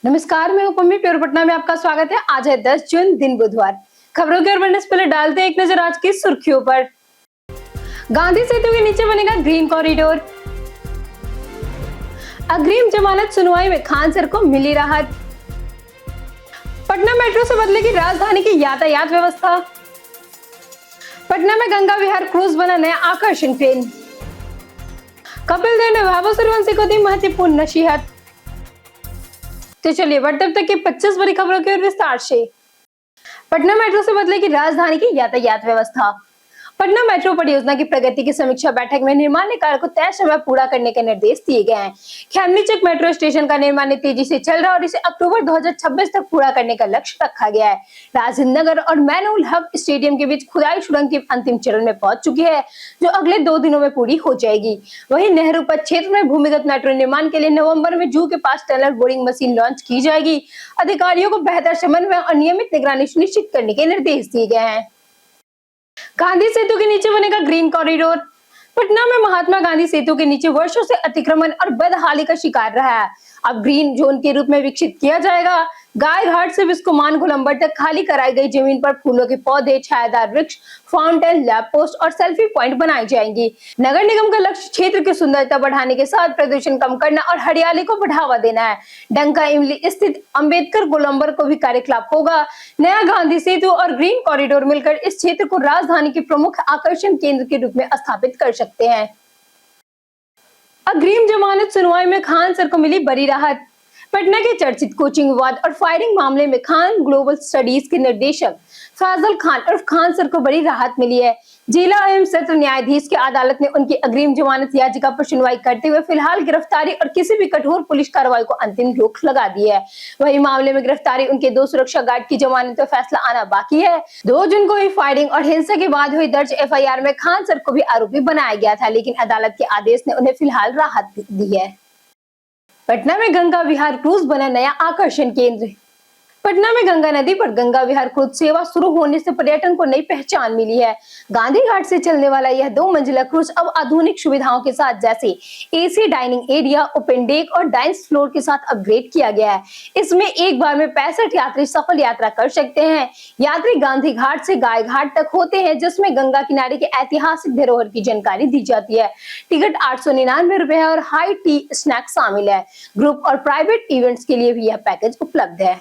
नमस्कार, मैं उपमी प्योर पटना में आपका स्वागत है। आज है 10 जून, दिन बुधवार। खबरों के ओर बढ़ने से पहले डालते हैं एक नजर आज की सुर्खियों पर। गांधी सेतु के नीचे बनेगा ग्रीन कॉरिडोर। अग्रिम जमानत सुनवाई में खान सर को मिली राहत। पटना मेट्रो से बदलेगी राजधानी की यातायात व्यवस्था। पटना में गंगा विहार क्रूज बना नया आकर्षण ट्रेन। कपिल देव ने वैभव सूर्यवंशी को दी महत्वपूर्ण नसीहत। तो चलिए बढ़ते अब तक की 25 बड़ी खबरों के विस्तार से। पटना मेट्रो से बदलेगी राजधानी की यातायात व्यवस्था। पटना मेट्रो परियोजना की प्रगति की समीक्षा बैठक में निर्माण कार्य को तय समय पूरा करने के निर्देश दिए गए हैं। खेमनीचक मेट्रो स्टेशन का निर्माण तेजी से चल रहा है और इसे अक्टूबर 2026 तक पूरा करने का लक्ष्य रखा गया है। राजेंद्र नगर और मैनुअल हब स्टेडियम के बीच खुदाई सुरंग के अंतिम चरण में पहुंच चुकी है, जो अगले 2 दिनों में पूरी हो जाएगी। वहीं नेहरू पथ क्षेत्र में भूमिगत मेट्रो निर्माण के लिए नवम्बर में जू के पास टनल बोरिंग मशीन लॉन्च की जाएगी। अधिकारियों को बेहतर समन्वय और नियमित निगरानी सुनिश्चित करने के निर्देश दिए गए हैं। गांधी सेतु के नीचे बनेगा ग्रीन कॉरिडोर। पटना में महात्मा गांधी सेतु के नीचे वर्षों से अतिक्रमण और बदहाली का शिकार रहा है। अब ग्रीन जोन के रूप में विकसित किया जाएगा। गाय घाट से बिस्कुमान गोलंबर तक खाली कराई गई जमीन पर फूलों के पौधे, छायादार वृक्ष, फाउंटेन, लैंप पोस्ट और सेल्फी पॉइंट बनाई जाएंगी। नगर निगम का लक्ष्य क्षेत्र की सुंदरता बढ़ाने के साथ प्रदूषण कम करना और हरियाली को बढ़ावा देना है। डंका इमली स्थित अंबेडकर गोलंबर को भी कार्यकलाप होगा। नया गांधी सेतु और ग्रीन कॉरिडोर मिलकर इस क्षेत्र को राजधानी के प्रमुख आकर्षण केंद्र के रूप में स्थापित कर सकते हैं। अग्रिम जमानत सुनवाई में खान सर को मिली बड़ी राहत। पटना के चर्चित कोचिंग विवाद और फायरिंग मामले में खान ग्लोबल स्टडीज के निदेशक फैजल खान और खान सर को बड़ी राहत मिली है। जिला एवं सत्र न्यायाधीश की अदालत ने उनकी अग्रिम जमानत याचिका पर सुनवाई करते हुए फिलहाल गिरफ्तारी और किसी भी कठोर पुलिस कार्रवाई को अंतिम रोक लगा दी है। वही मामले में गिरफ्तारी उनके 2 सुरक्षा गार्ड की जमानत पर फैसला आना बाकी है। 2 जून को हुई फायरिंग और हिंसा के बाद हुई दर्ज FIR में खान सर को भी आरोपी बनाया गया था, लेकिन अदालत के आदेश ने उन्हें फिलहाल राहत दी है। पटना में गंगा विहार क्रूज बना नया आकर्षण केंद्र। पटना में गंगा नदी पर गंगा विहार क्रूज सेवा शुरू होने से पर्यटन को नई पहचान मिली है। गांधी घाट से चलने वाला यह 2 मंजिला क्रूज अब आधुनिक सुविधाओं के साथ जैसे AC dining area, open deck और डाइनिंग फ्लोर के साथ अपग्रेड किया गया है। इसमें एक बार में 65 यात्री सफल यात्रा कर सकते हैं। यात्री गांधी घाट से गाय घाट तक होते हैं, जिसमें गंगा किनारे के ऐतिहासिक धरोहर की जानकारी दी जाती है। टिकट 899 रुपए है और हाई टी स्नैक शामिल है। ग्रुप और प्राइवेट इवेंट्स के लिए भी यह पैकेज उपलब्ध है।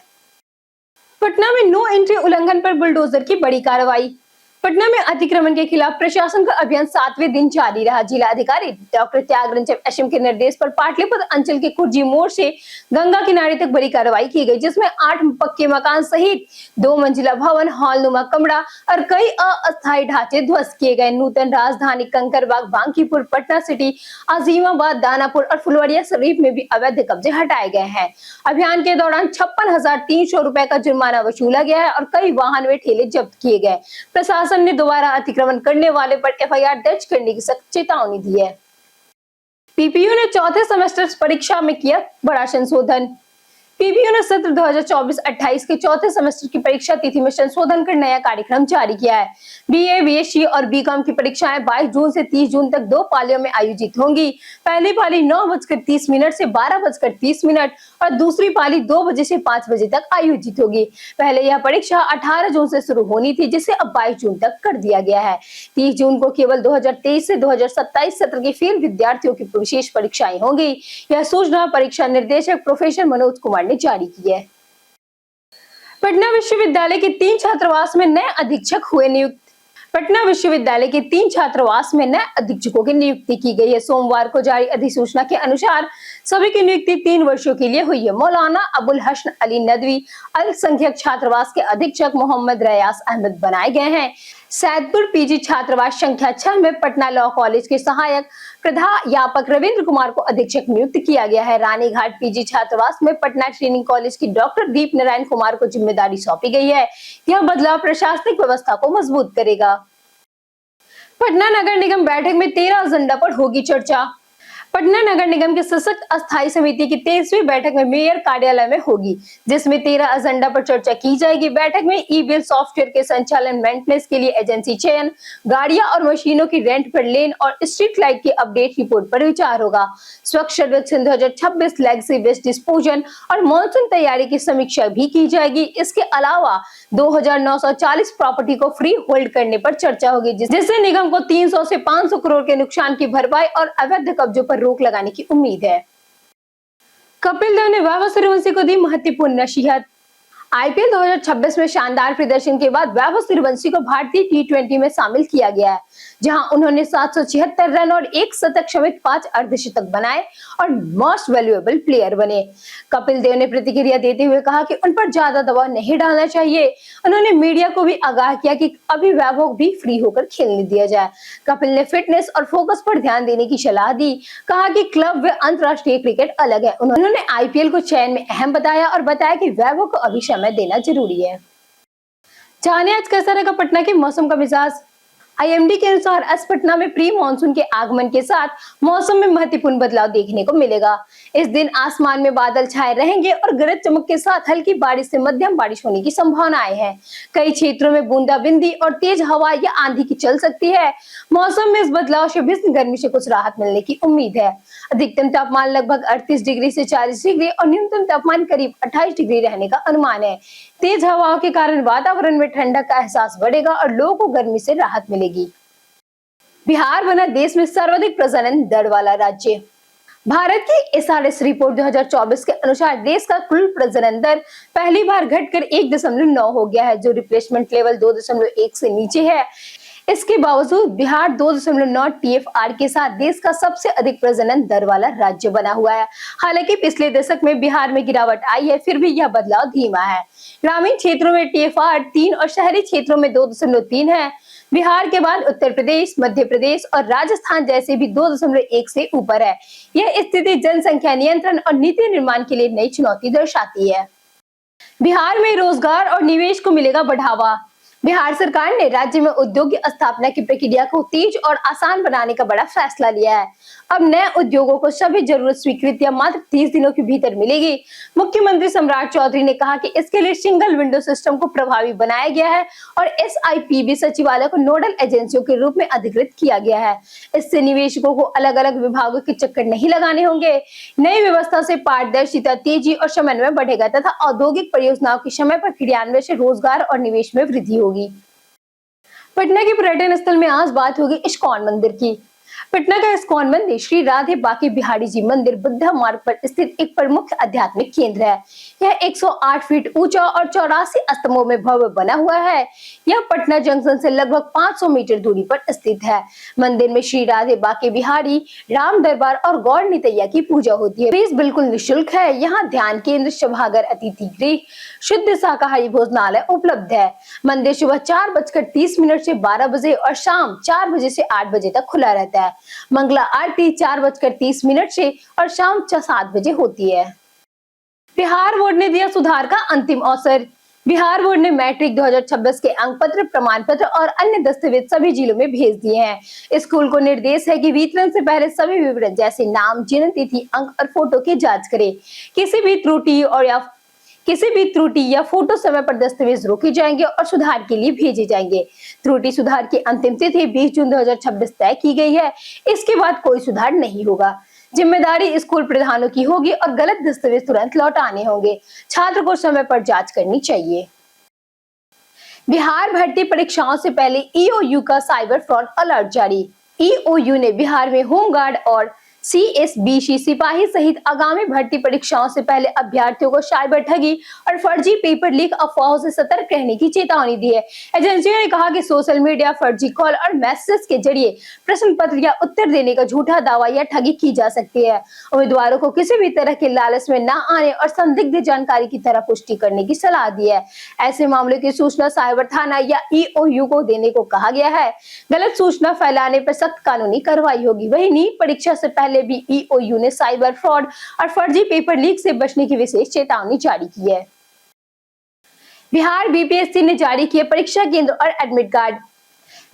पटना में नो एंट्री उल्लंघन पर बुलडोजर की बड़ी कार्रवाई। पटना में अतिक्रमण के खिलाफ प्रशासन का अभियान 7वें दिन जारी रहा। जिला अधिकारी डॉक्टर त्यागरंजन SM के निर्देश पर पाटलिपुत्र अंचल के कुर्जी मोड़ से गंगा किनारे तक बड़ी कार्रवाई की गई, जिसमें 8 पक्के मकान सहित 2 मंजिला भवन, हॉलनुमा कमरा और कई अस्थायी ढांचे ध्वस्त किए गए। नूतन राजधानी, कंकरबाग, बांकीपुर, पटना सिटी, अजीमाबाद, दानापुर और फुलवाड़िया शरीफ में भी अवैध कब्जे हटाए गए हैं। अभियान के दौरान 56,300 रुपए का जुर्माना वसूला गया है और कई वाहन व ठेले जब्त किए गए। प्रशासन ने दोबारा अतिक्रमण करने वाले पर FIR दर्ज करने की सख्त चेतावनी दी है। PPU ने चौथे सेमेस्टर परीक्षा में किया बड़ा संशोधन। PPU ने सत्र 2024-28 के चौथे सेमेस्टर की परीक्षा तिथि में संशोधन कर नया कार्यक्रम जारी किया है। BA, BSc और BCom की परीक्षाएं 22 जून से 30 जून तक 2 पालियों में आयोजित होंगी। पहली पाली 9:30 से 12:30 और दूसरी पाली 2 बजे से 5 बजे तक आयोजित होगी। पहले यह परीक्षा 18 जून से शुरू होनी थी, जिसे अब 22 जून तक कर दिया गया है। 30 जून को केवल 2023 से 2027 सत्र के फेल विद्यार्थियों की विशेष परीक्षाएं होंगी। यह सूचना परीक्षा निर्देशक प्रोफेसर मनोज कुमार ने जारी की है। पटना विश्वविद्यालय के 3 छात्रावास में नए अधीक्षक हुए नियुक्त। पटना विश्वविद्यालय के 3 छात्रावास में नए अधीक्षकों की नियुक्ति की गई है। सोमवार को जारी अधिसूचना के अनुसार सभी की नियुक्ति 3 वर्षों के लिए हुई है। मौलाना अबुल हसन अली नदवी अल्पसंख्यक छात्रावास के अधीक्षक मोहम्मद रयास अहमद बनाए गए हैं। सैदपुर PG छात्रावास संख्या 6 में पटना लॉ कॉलेज के सहायक प्राध्यापक रविंद्र कुमार को अधीक्षक नियुक्त किया गया है। रानीघाट PG छात्रावास में पटना ट्रेनिंग कॉलेज की डॉक्टर दीप नारायण कुमार को जिम्मेदारी सौंपी गई है। यह बदलाव प्रशासनिक व्यवस्था को मजबूत करेगा। पटना नगर निगम बैठक में 13 एजेंडा पर होगी चर्चा। पटना नगर निगम की सशक्त अस्थायी समिति की 23वीं बैठक में मेयर कार्यालय में होगी, जिसमें 13 एजेंडा पर चर्चा की जाएगी। बैठक में ई बिल सॉफ्टवेयर के संचालन, मेंटेनेंस के लिए एजेंसी चयन, गाड़ियां और मशीनों की रेंट पर लेन और स्ट्रीट लाइट की अपडेट रिपोर्ट पर विचार होगा। स्वच्छ सर्वेक्षण 2026, लेगेसी वेस्ट डिस्पोजन और मानसून तैयारी की समीक्षा भी की जाएगी। इसके अलावा 2940 प्रॉपर्टी को फ्री होल्ड करने पर चर्चा होगी, जिससे निगम को 300 से 500 करोड़ के नुकसान की भरपाई और अवैध कब्जों पर रोक लगाने की उम्मीद है। कपिल देव ने वैभव सूर्यवंशी को दी महत्वपूर्ण नसीहत। आईपीएल 2026 में शानदार प्रदर्शन के बाद वैभव सूर्यवंशी को भारतीय टी20 में शामिल किया गया है, जहां उन्होंने 776 रन और 1 शतक समेत 5 अर्धशतक बनाए और मोस्ट वैल्यूएबल प्लेयर बने। कपिल देव ने प्रतिक्रिया देते हुए कहा कि उन पर ज्यादा दबाव नहीं डालना चाहिए। उन्होंने मीडिया को भी आगाह किया कि अभी वैभव भी फ्री होकर खेलने दिया जाए। कपिल ने फिटनेस और फोकस पर ध्यान देने की सलाह दी। कहा कि क्लब व अंतरराष्ट्रीय क्रिकेट अलग है। उन्होंने आईपीएल को चयन में अहम बताया और बताया कि वैभव को अभी समय देना जरूरी है। जाने आज कैसा रहेगा पटना के मौसम का मिजाज। आईएमडी के अनुसार आज पटना में प्री मानसून के आगमन के साथ मौसम में महत्वपूर्ण बदलाव देखने को मिलेगा। इस दिन आसमान में बादल छाए रहेंगे और गरज चमक के साथ हल्की बारिश से मध्यम बारिश होने की संभावनाएं हैं। कई क्षेत्रों में बूंदाबांदी और तेज हवा या आंधी की चल सकती है। मौसम में इस बदलाव से भीषण गर्मी से कुछ राहत मिलने की उम्मीद है। अधिकतम तापमान लगभग 38 डिग्री से 40 डिग्री और न्यूनतम तापमान करीब 28 डिग्री रहने का अनुमान है। तेज हवाओं के कारण वातावरण में ठंडक का एहसास बढ़ेगा और लोगों को गर्मी से राहत मिलेगी। बिहार बना देश में सर्वाधिक प्रजनन दर वाला राज्य। भारत की एसआरएस रिपोर्ट 2024 के अनुसार देश का कुल प्रजनन दर पहली बार घटकर 1.9 हो गया है, जो रिप्लेसमेंट लेवल 2.1 से नीचे है। इसके बावजूद बिहार 2.9 टीएफआर के साथ देश का सबसे अधिक प्रजनन दर वाला राज्य बना हुआ है। हालांकि पिछले दशक में बिहार में गिरावट आई है, फिर भी यह बदलाव धीमा है। ग्रामीण क्षेत्रों में टीएफआर 3 और शहरी क्षेत्रों में 2.3 है। बिहार के बाद उत्तर प्रदेश, मध्य प्रदेश और राजस्थान जैसे भी 2.1 से ऊपर है। यह स्थिति जनसंख्या नियंत्रण और नीति निर्माण के लिए नई चुनौती दर्शाती है। बिहार में रोजगार और निवेश को मिलेगा बढ़ावा। बिहार सरकार ने राज्य में उद्योग की स्थापना की प्रक्रिया को तेज और आसान बनाने का बड़ा फैसला लिया है। अब नए उद्योगों को सभी जरूरत स्वीकृतियां मात्र 30 दिनों के भीतर मिलेगी। मुख्यमंत्री सम्राट चौधरी ने कहा कि इसके लिए सिंगल विंडो सिस्टम को प्रभावी बनाया गया है और एसआईपीबी सचिवालय को नोडल एजेंसियों के रूप में अधिकृत किया गया है। इससे निवेशकों को अलग अलग विभागों के चक्कर नहीं लगाने होंगे। नई व्यवस्था से पारदर्शिता, तेजी और समन्वय बढ़ेगा तथा औद्योगिक परियोजनाओं के समय पर क्रियान्वयन से रोजगार और निवेश में वृद्धि होगी। पटना के पर्यटन स्थल में आज बात होगी इस्कॉन मंदिर की। पटना का इस्कॉन मंदिर श्री राधे बांके बिहारी जी मंदिर बुद्धा मार्ग पर स्थित एक प्रमुख आध्यात्मिक केंद्र है। यह 108 फीट ऊंचा और 84 स्तंभों में भव्य बना हुआ है। यह पटना जंक्शन से लगभग 500 मीटर दूरी पर स्थित है। मंदिर में श्री राधे बांके बिहारी, राम दरबार और गौर नितैया की पूजा होती है। फीस बिल्कुल निःशुल्क है। यहाँ ध्यान केंद्र, सभागार, अतिथि गृह, शुद्ध शाकाहारी भोजनालय उपलब्ध है। मंदिर सुबह 4:30 से 12 बजे और शाम 4 बजे से 8 बजे तक खुला रहता है। मंगला आरती 4:30 से और शाम 7 बजे होती है। बिहार बोर्ड ने दिया सुधार का अंतिम अवसर। बिहार बोर्ड ने मैट्रिक 2026 के अंक पत्र, प्रमाण पत्र और अन्य दस्तावेज सभी जिलों में भेज दिए हैं। स्कूल को निर्देश है कि वितरण से पहले सभी विवरण जैसे नाम, जन्म तिथि, अंक और फोटो की जांच करें। किसी भी त्रुटि या फोटो समय पर दस्तावेज रोके जाएंगे और सुधार के लिए भेजे जाएंगे। त्रुटि सुधार की अंतिम तिथि 20 जून 2026 तय की गई है। इसके बाद कोई सुधार नहीं होगा। जिम्मेदारी स्कूल प्रधानों की होगी और गलत दस्तावेज तुरंत लौटाने होंगे। छात्र को समय पर जांच करनी चाहिए। बिहार भर्ती परीक्षाओं से पहले ईओयू का साइबर फ्रॉड अलर्ट जारी। ईओयू ने बिहार में होमगार्ड और सीएसबीसी सिपाही सहित आगामी भर्ती परीक्षाओं से पहले अभ्यर्थियों को साइबर ठगी और फर्जी पेपर लीक अफवाहों से सतर्क रहने की चेतावनी दी है। एजेंसियों ने कहा कि सोशल मीडिया, फर्जी कॉल और मैसेज के जरिए प्रश्न पत्र या उत्तर देने का झूठा दावा या ठगी की जा सकती है। उम्मीदवारों को किसी भी तरह के लालच में न आने और संदिग्ध जानकारी की तरह पुष्टि करने की सलाह दी है। ऐसे मामलों की सूचना साइबर थाना या ईओयू को देने को कहा गया है। गलत सूचना फैलाने पर सख्त कानूनी कार्रवाई होगी। वहीं नीट परीक्षा से पहले भी ईओयू ने साइबर फ्रॉड और फर्जी पेपर लीक से बचने की विशेष चेतावनी जारी की है। बिहार बीपीएससी ने जारी किए परीक्षा केंद्र और एडमिट कार्ड।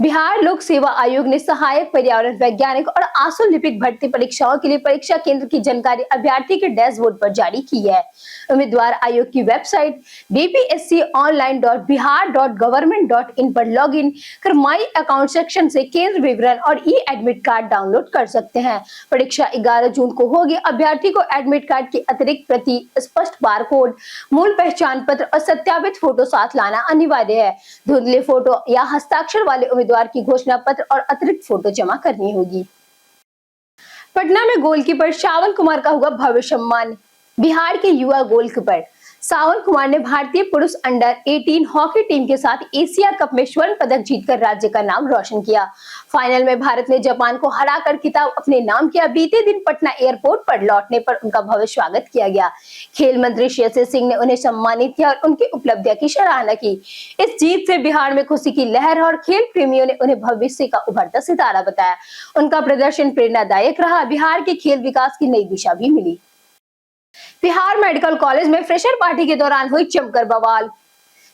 बिहार लोक सेवा आयोग ने सहायक पर्यावरण वैज्ञानिक और आंसू लिपिक भर्ती परीक्षाओं के लिए परीक्षा केंद्र की जानकारी अभ्यर्थी के डैशबोर्ड पर जारी की है। उम्मीदवार आयोग की वेबसाइट bpsconline.bihar.government.in पर लॉगिन कर माई अकाउंट सेक्शन से केंद्र विवरण और ई एडमिट कार्ड डाउनलोड कर सकते हैं। परीक्षा 11 जून को होगी। अभ्यर्थी को एडमिट कार्ड की अतिरिक्त प्रति, स्पष्ट बारकोड, मूल पहचान पत्र और सत्यापित फोटो साथ लाना अनिवार्य है। धुंधले फोटो या हस्ताक्षर वाले उम्मीदवार की घोषणा पत्र और अतिरिक्त फोटो जमा करनी होगी। पटना में गोलकीपर श्रावण कुमार का हुआ भव्य सम्मान। बिहार के युवा गोलकीपर श्रावण कुमार ने भारतीय पुरुष अंडर 18 हॉकी टीम के साथ एशिया कप में स्वर्ण पदक जीतकर राज्य का नाम रोशन किया। फाइनल में भारत ने जापान को हराकर खिताब अपने नाम किया। बीते दिन पटना एयरपोर्ट पर लौटने पर उनका भव्य स्वागत किया गया। खेल मंत्री श्री सिंह ने उन्हें सम्मानित किया और उनकी उपलब्धियों की सराहना की। इस जीत से बिहार में खुशी की लहर और खेल प्रेमियों ने उन्हें भविष्य का उभरता सितारा बताया। उनका प्रदर्शन प्रेरणादायक रहा। बिहार के खेल विकास की नई दिशा भी मिली। बिहार मेडिकल कॉलेज में फ्रेशर पार्टी के दौरान हुई जमकर बवाल।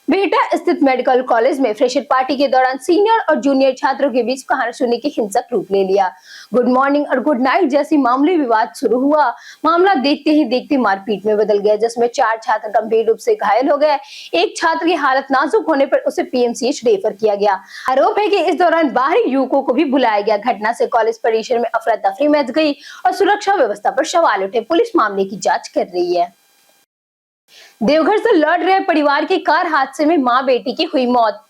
बिहटा स्थित मेडिकल कॉलेज में फ्रेशर पार्टी के दौरान सीनियर और जूनियर छात्रों के बीच कहासुनी की हिंसक रूप ले लिया। गुड मॉर्निंग और गुड नाइट जैसी मामूली विवाद शुरू हुआ। मामला देखते ही देखते मारपीट में बदल गया, जिसमें 4 छात्र गंभीर रूप से घायल हो गए। एक छात्र की हालत नाजुक होने पर उसे पीएमसीएच रेफर किया गया। आरोप है कि इस दौरान बाहरी युवकों को भी बुलाया गया। घटना से कॉलेज परिसर में अफरा तफरी मच गई और सुरक्षा व्यवस्था पर सवाल उठे। पुलिस मामले की जांच कर रही है। देवघर से लौट रहे परिवार की कार हादसे में मां बेटी की हुई मौत।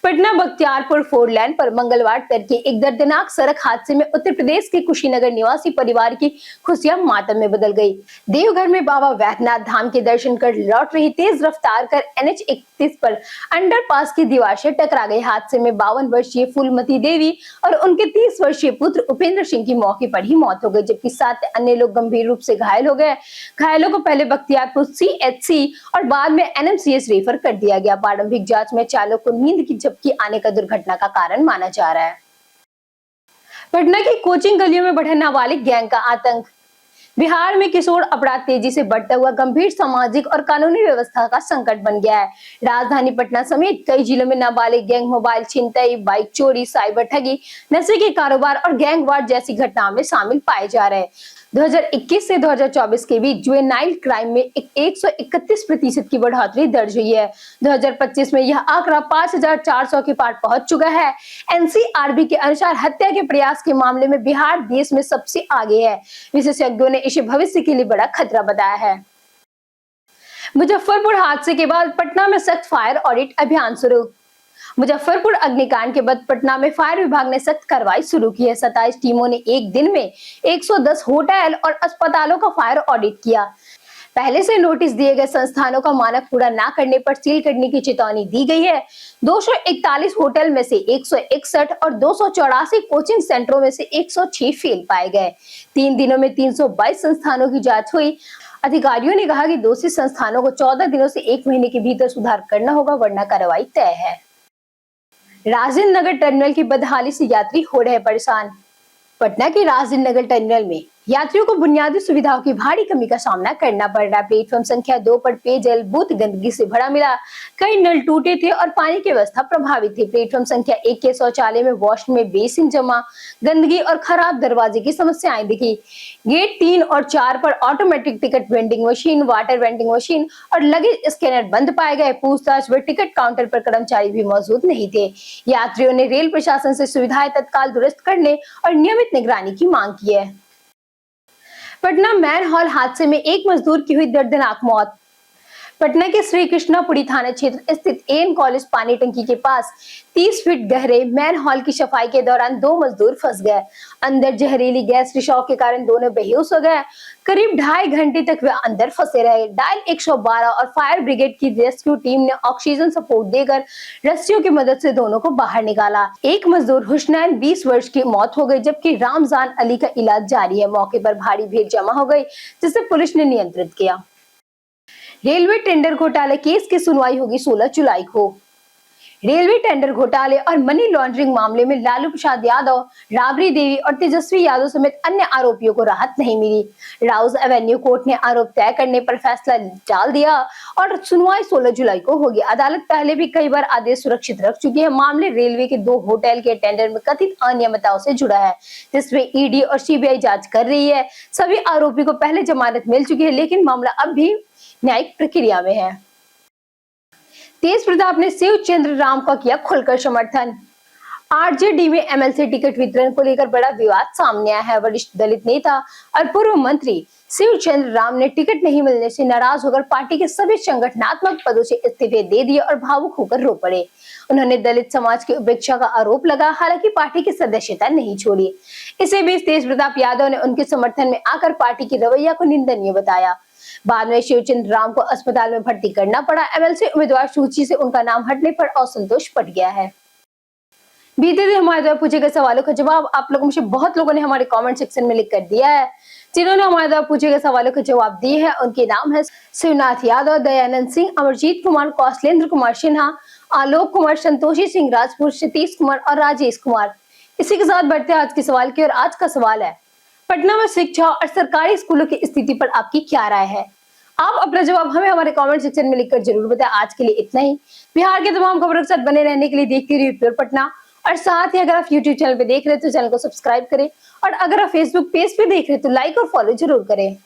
पटना बख्तियारपुर 4 लेन पर मंगलवार तड़के एक दर्दनाक सड़क हादसे में उत्तर प्रदेश के कुशीनगर निवासी परिवार की खुशियां मातम में बदल गई। देवघर में बाबा वैद्यनाथ धाम के दर्शन कर लौट रही तेज रफ्तार कर NH 31 पर अंडरपास की दीवार से टकरा गई। हादसे में 52 वर्षीय फूलमती देवी और उनके 30 वर्षीय पुत्र उपेंद्र सिंह की मौके पर ही मौत हो गई, जबकि 7 अन्य लोग गंभीर रूप से घायल हो गए। घायलों को पहले बख्तियारपुर CHC और बाद में NMCH रेफर कर दिया गया। प्रारंभिक जांच में चालक को नींद की झपकी आने का दुर्घटना का कारण माना जा रहा है। पटना की कोचिंग गलियों में बढ़ा नाबालिग गैंग का आतंक। बिहार में किशोर अपराध तेजी से बढ़ता हुआ गंभीर सामाजिक और कानूनी व्यवस्था का संकट बन गया है। राजधानी पटना समेत कई जिलों में नाबालिग गैंग मोबाइल छिनतई, बाइक चोरी, साइबर ठगी, नशे के कारोबार और गैंगवार जैसी घटनाओं में शामिल पाए जा रहे हैं। 2021 से 2024 के बीच जुवेनाइल क्राइम में 131% की बढ़ोतरी दर्ज हुई है। 2025 में यह आंकड़ा 5400 के पार पहुंच चुका है। NCRB के अनुसार हत्या के प्रयास के मामले में बिहार देश में सबसे आगे है। विशेषज्ञों ने इसे भविष्य के लिए बड़ा खतरा बताया है। मुजफ्फरपुर हादसे के बाद पटना में सख्त फायर ऑडिट अभियान शुरू। मुजफ्फरपुर अग्निकांड के बाद पटना में फायर विभाग ने सख्त कार्रवाई शुरू की है। 27 टीमों ने एक दिन में 110 होटल और अस्पतालों का फायर ऑडिट किया। पहले से नोटिस दिए गए संस्थानों का मानक पूरा न करने पर सील करने की चेतावनी दी गई है। 241 होटल में से 161 और 284 कोचिंग सेंटरों में से 106 फेल पाए गए। 3 दिनों में 322 संस्थानों की जांच हुई। अधिकारियों ने कहा कि दोषी संस्थानों को 14 दिनों से 1 महीने के भीतर सुधार करना होगा, वरना कार्रवाई तय है। राजेंद्र नगर टर्मिनल की बदहाली से यात्री हो रहे परेशान। पटना के राजेंद्र नगर टर्मिनल में यात्रियों को बुनियादी सुविधाओं की भारी कमी का सामना करना पड़ रहा है। प्लेटफॉर्म संख्या 2 पर पेयजल बूथ गंदगी से भरा मिला। कई नल टूटे थे और पानी की व्यवस्था प्रभावित थी। प्लेटफॉर्म संख्या 1 के शौचालय में वॉशरूम में बेसिन जमा, गंदगी और खराब दरवाजे की समस्याएं दिखी। गेट 3 और 4 पर automatic ticket vending machine, water vending machine और लगेज स्कैनर बंद पाए गए। पूछताछ में टिकट काउंटर पर कर्मचारी भी मौजूद नहीं थे। यात्रियों ने रेल प्रशासन से सुविधाएं तत्काल दुरुस्त करने और नियमित निगरानी की मांग की है। पटना मैन हॉल हादसे में एक मजदूर की हुई दर्दनाक मौत। पटना के श्री कृष्णापुरी थाना क्षेत्र स्थित एन कॉलेज पानी टंकी के पास 30 फीट गहरे मैन हॉल की सफाई के दौरान 2 मजदूर फंस गए। अंदर जहरीली गैस रिसाव के कारण दोनों बेहोश हो गए। करीब 2.5 घंटे तक वे अंदर फंसे रहे। डायल 112 और फायर ब्रिगेड की रेस्क्यू टीम ने ऑक्सीजन सपोर्ट देकर रस्सियों की मदद से दोनों को बाहर निकाला। एक मजदूर हुसनैन 20 वर्ष की मौत हो गई, जबकि रामजान अली का इलाज जारी है। मौके पर भारी भीड़ जमा हो गई, जिसे पुलिस ने नियंत्रित किया। रेलवे टेंडर घोटाले केस की सुनवाई होगी 16 जुलाई को। रेलवे टेंडर घोटाले और मनी लॉन्ड्रिंग मामले में लालू प्रसाद यादव, राबड़ी देवी और तेजस्वी यादव समेत अन्य आरोपियों को राहत नहीं मिली। राउज एवेन्यू कोर्ट ने आरोप तय करने पर फैसला टाल दिया और सुनवाई 16 जुलाई को होगी। अदालत पहले भी कई बार आदेश सुरक्षित रख चुकी है। मामले रेलवे के 2 होटल के टेंडर में कथित अनियमितताओं से जुड़ा है, जिसमें ईडी और सीबीआई जांच कर रही है। सभी आरोपी को पहले जमानत मिल चुकी है, लेकिन मामला अब भी न्यायिक प्रक्रिया में है। तेज प्रताप ने शिवचंद्र राम का किया खुलकर समर्थन। आरजेडी में एमएलसी टिकट वितरण को लेकर बड़ा विवाद सामने आया है। वरिष्ठ दलित नेता और पूर्व मंत्री शिवचंद्र राम ने टिकट नहीं मिलने से नाराज होकर पार्टी के सभी संगठनात्मक पदों से इस्तीफे दे दिए और भावुक होकर रो पड़े। उन्होंने दलित समाज की उपेक्षा का आरोप लगाया, हालांकि पार्टी की सदस्यता नहीं छोड़ी। इसी बीच तेज प्रताप यादव ने उनके समर्थन में आकर पार्टी की रवैया को निंदनीय बताया। बाद में शिवचंद्र राम को अस्पताल में भर्ती करना पड़ा। एमएलसी उम्मीदवार सूची से उनका नाम हटने पर असंतोष बढ़ गया है। बीते दिन हमारे द्वारा पूछे गए सवालों का जवाब आप लोगों में से बहुत लोगों ने हमारे कमेंट सेक्शन में लिख कर दिया है। जिन्होंने हमारे द्वारा पूछे गए सवालों के जवाब दिए हैं उनके नाम है शिवनाथ यादव, दयानंद सिंह, अमरजीत कुमार, कौशलेंद्र कुमार सिन्हा, आलोक कुमार, संतोषी सिंह राजपूत, सतीश कुमार और राजेश कुमार। इसी के साथ बढ़ते हैं आज के सवाल की। और आज का सवाल है, पटना में शिक्षा और सरकारी स्कूलों की स्थिति पर आपकी क्या राय है? आप अपना जवाब हमें हमारे कमेंट सेक्शन में लिखकर जरूर बताएं। आज के लिए इतना ही। बिहार के तमाम खबरों के साथ बने रहने के लिए देखते रहिए प्योर पटना। और साथ ही अगर आप YouTube चैनल पे देख रहे हैं तो चैनल को सब्सक्राइब करें, और अगर आप Facebook पेज पे देख रहे हैं तो लाइक और फॉलो जरूर करें।